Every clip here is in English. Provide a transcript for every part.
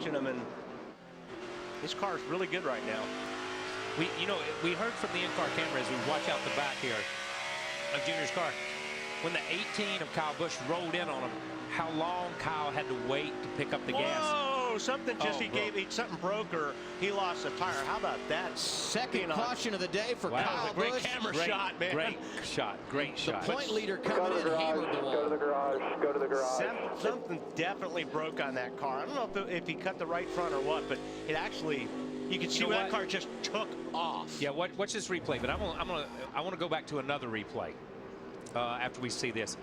him, and his car is really good right now. We heard from the in-car camera as we watch out the back here of Junior's car. When the 18 of Kyle Busch rolled in on him, how long Kyle had to wait to pick up the gas. Whoa, something just something broke or he lost a tire. How about that? Second caution of the day for Kyle Great Busch. camera shot, man. Great shot. The point leader coming in, hammered the wall. Go to the garage. Go to the garage. Something definitely broke on that car. I don't know if he cut the right front or what, but it actually, you can see that car just took off. Yeah, watch this replay, but I want to go back to another replay after we see this.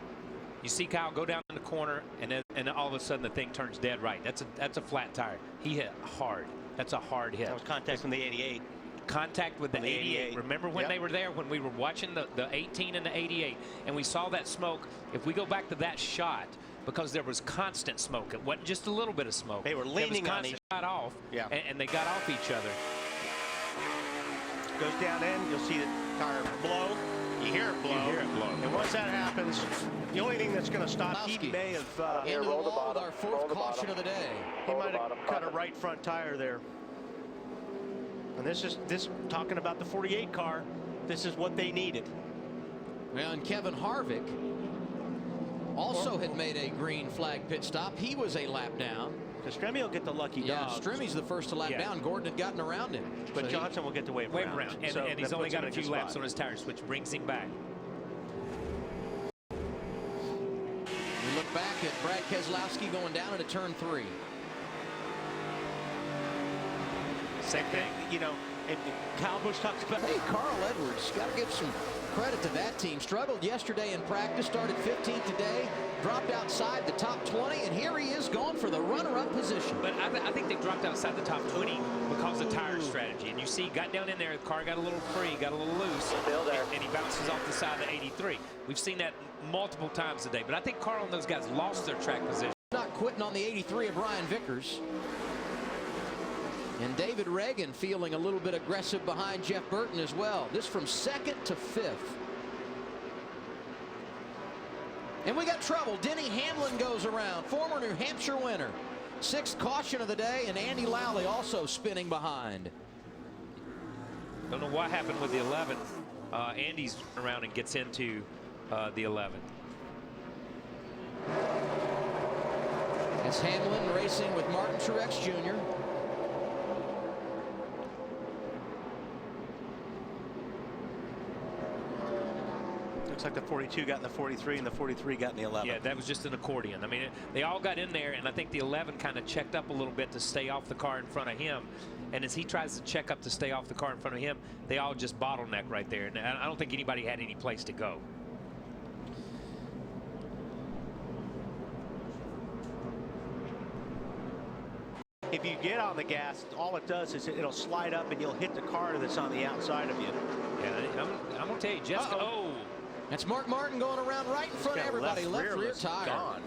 You see Kyle go down in the corner, and then all of a sudden the thing turns dead right. That's a flat tire. He hit hard. That's a hard hit. That was contact from the 88. Contact with the 88. Remember when they were there, when we were watching the 18 and the 88, and we saw that smoke? If we go back to that shot, because there was constant smoke, it wasn't just a little bit of smoke. They were leaning on each other. Off, and they got off each other. Goes down in, you'll see the tire blow. You hear it blow. And once that happens, the only thing that's going to stop, he may have into the wall with our fourth caution of the day. He might have cut a right front tire there. And this talking about the 48 car, this is what they needed. Well, and Kevin Harvick also had made a green flag pit stop. He was a lap down. Stremme will get the lucky dog. Stremme's the first to lap down. Gordon had gotten around him. But Johnson will get to wave around. And he's only got a few laps on his tires, which brings him back. We look back at Brad Keselowski going down into turn 3. Same thing, and Kyle Busch talks about. Hey, Carl Edwards, got to give some credit to that team. Struggled yesterday in practice, started 15th today, dropped outside the top 20, and here he is going for the runner-up position. But I think they dropped outside the top 20 because of tire strategy. And you see, got down in there, the car got a little free, got a little loose, and he bounces off the side of the 83. We've seen that multiple times today. But I think Carl and those guys lost their track position. Not quitting on the 83 of Brian Vickers. And David Reagan feeling a little bit aggressive behind Jeff Burton as well. This from 2nd to 5th. And we got trouble. Denny Hamlin goes around, former New Hampshire winner. 6th caution of the day, and Andy Lally also spinning behind. Don't know what happened with the 11th. Andy's around and gets into the 11th. It's Hamlin racing with Martin Truex Jr. Looks like the 42 got in the 43 and the 43 got in the 11. Yeah, that was just an accordion. I mean, they all got in there, and I think the 11 kind of checked up a little bit to stay off the car in front of him. And as he tries to check up to stay off the car in front of him, they all just bottleneck right there. And I don't think anybody had any place to go. If you get on the gas, all it does is it'll slide up and you'll hit the car that's on the outside of you. Yeah, I'm going to tell you, Jessica. Oh. That's Mark Martin going around right in front of everybody. Left rear tire. Gone.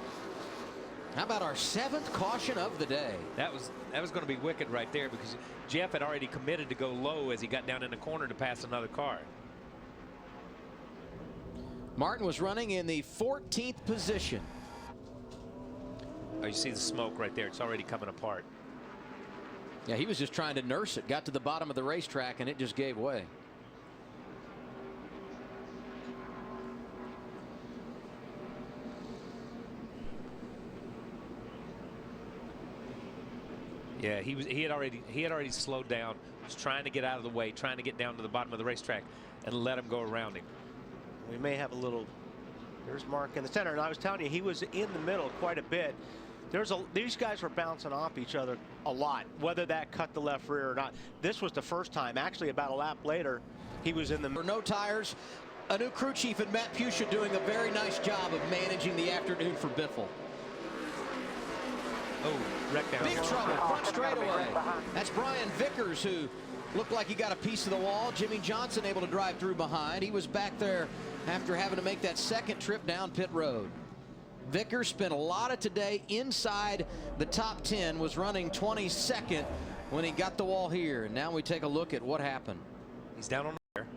How about our 7th caution of the day? That was going to be wicked right there, because Jeff had already committed to go low as he got down in the corner to pass another car. Martin was running in the 14th position. Oh, you see the smoke right there. It's already coming apart. Yeah, he was just trying to nurse it. Got to the bottom of the racetrack, and it just gave way. Yeah, he had already slowed down, was trying to get out of the way, trying to get down to the bottom of the racetrack and let him go around him. We may have a little. There's Mark in the center, and I was telling you, he was in the middle quite a bit. These guys were bouncing off each other a lot, whether that cut the left rear or not. This was the first time. Actually, about a lap later, he was in the. For no tires, a new crew chief and Matt Pusha doing a very nice job of managing the afternoon for Biffle. Oh, wreck down. Big trouble, front straightaway. That's Brian Vickers, who looked like he got a piece of the wall. Jimmie Johnson able to drive through behind. He was back there after having to make that 2nd trip down pit road. Vickers spent a lot of today inside the top 10, was running 22nd when he got the wall here. And now we take a look at what happened. He's down on there.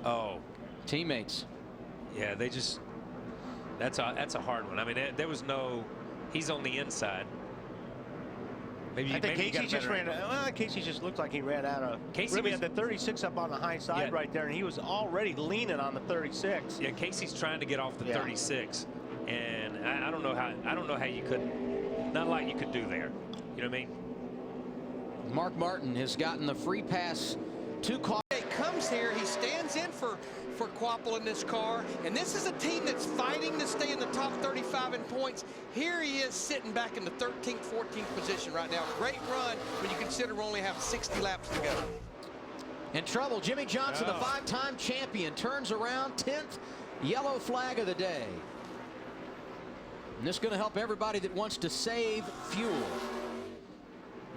Oh. Teammates. Yeah, they just. That's a hard one. I mean, there was no He's on the inside. Maybe, I think maybe Casey just ran. Well, Casey just looked like he ran out of. Casey really was, had the 36 up on the high side right there, and he was already leaning on the 36. Yeah, Casey's trying to get off the 36, and I don't know how you could. Not a lot you could do there. You know what I mean? Mark Martin has gotten the free pass to car. He comes here, he stands in for Quapple in this car, and this is a team that's fighting to stay in the top 35 in points. Here he is sitting back in the 13th, 14th position right now. Great run when you consider we only have 60 laps to go. In trouble, Jimmie Johnson, the 5-time champion, turns around, 10th yellow flag of the day. And this is going to help everybody that wants to save fuel.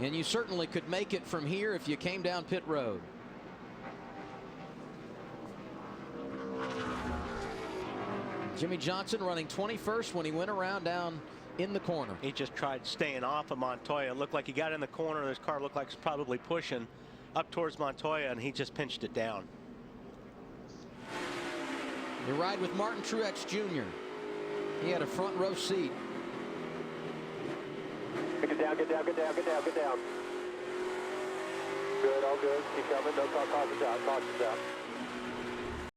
And you certainly could make it from here if you came down pit road. Jimmie Johnson running 21st when he went around down in the corner. He just tried staying off of Montoya. It looked like he got in the corner. This car looked like it's probably pushing up towards Montoya, and he just pinched it down. You ride with Martin Truex Jr. He had a front row seat. Get down, get down, get down, get down, get down. Good, all good. Keep coming. No cautions out, cautions out.